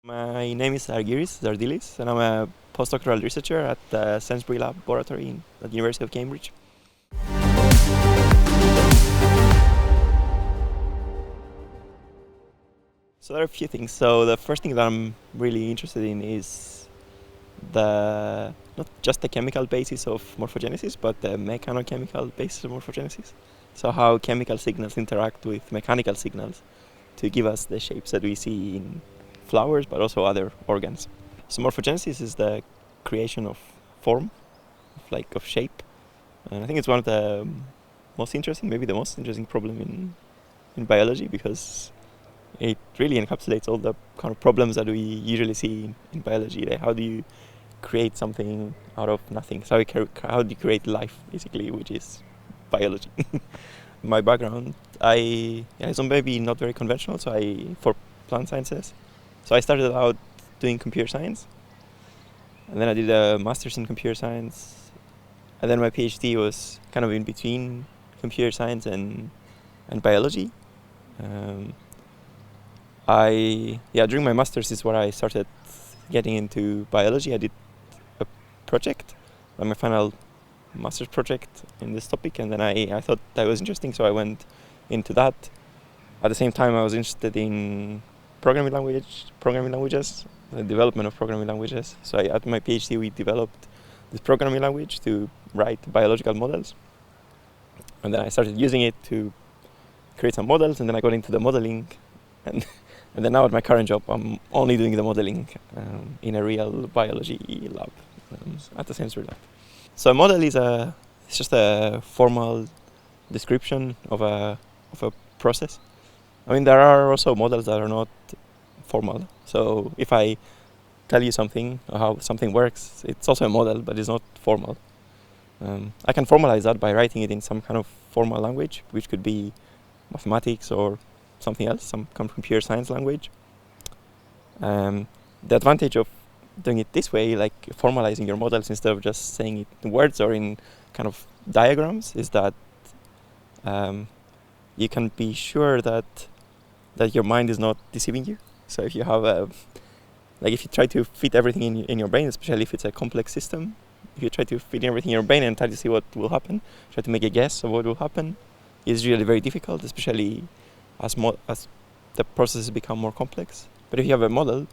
My name is Argyris Zardilis, and I'm a post-doctoral researcher at the Sainsbury Laboratory at the University of Cambridge. So there are a few things. So the first thing that I'm really interested in is not just the chemical basis of morphogenesis, but the mechanochemical basis of morphogenesis. So how chemical signals interact with mechanical signals to give us the shapes that we see in flowers, but also other organs. So morphogenesis is the creation of form, of shape. And I think it's one of the most interesting, maybe the most interesting problem in biology, because it really encapsulates all the kind of problems that we usually see in biology. Like how do you create something out of nothing? So how do you create life, basically, which is biology. My background, is maybe not very conventional, for plant sciences. So I started out doing computer science, and then I did a master's in computer science, and then my PhD was kind of in between computer science and biology. During my master's is where I started getting into biology. I did a project, my final master's project in this topic, and then I thought that was interesting, so I went into that. At the same time, I was interested in programming languages, the development of programming languages. So at my PhD, we developed this programming language to write biological models. And then I started using it to create some models, and then I got into the modeling. And then now at my current job, I'm only doing the modeling in a real biology lab at the Sainsbury Lab. So a model is just a formal description of a process. I mean, there are also models that are not formal. So if I tell you something, or how something works, it's also a model, but it's not formal. I can formalize that by writing it in some kind of formal language, which could be mathematics or something else, some kind of computer science language. The advantage of doing it this way, like formalizing your models instead of just saying it in words or in kind of diagrams, is that you can be sure that your mind is not deceiving you. So if you have if you try to fit everything in your brain, especially if it's a complex system, if you try to fit everything in your brain and try to see what will happen, try to make a guess of what will happen, it's really very difficult, especially as the processes become more complex. But if you have a model,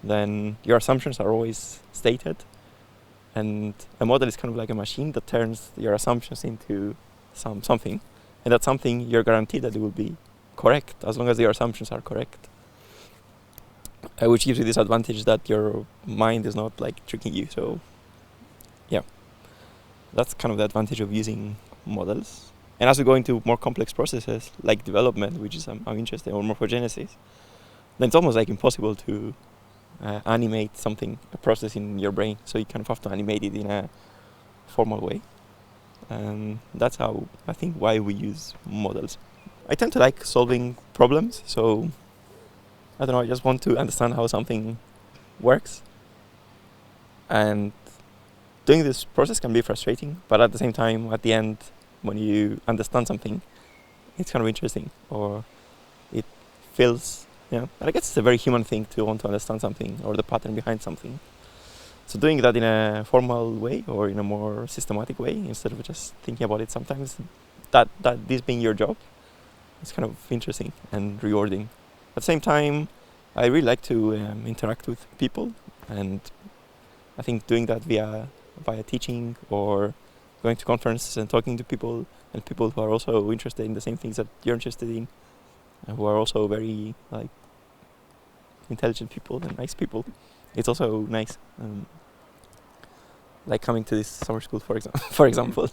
then your assumptions are always stated, and a model is kind of like a machine that turns your assumptions into something, and that something you're guaranteed that it will be correct as long as your assumptions are correct, which gives you this advantage that your mind is not tricking you. So that's kind of the advantage of using models. And as we go into more complex processes like development, which is I'm interested in, or morphogenesis, then it's almost impossible to animate a process in your brain. So you kind of have to animate it in a formal way. And that's how I think why we use models. I tend to like solving problems, so I don't know, I just want to understand how something works. And doing this process can be frustrating, but at the same time, at the end, when you understand something, it's kind of interesting, or it feels, and I guess it's a very human thing to want to understand something or the pattern behind something. So doing that in a formal way or in a more systematic way, instead of just thinking about it sometimes, that this being your job, it's kind of interesting and rewarding. At the same time, I really like to interact with people, and I think doing that via teaching or going to conferences and talking to people, and people who are also interested in the same things that you're interested in, and who are also very intelligent people and nice people, it's also nice. Like coming to this summer school, for example.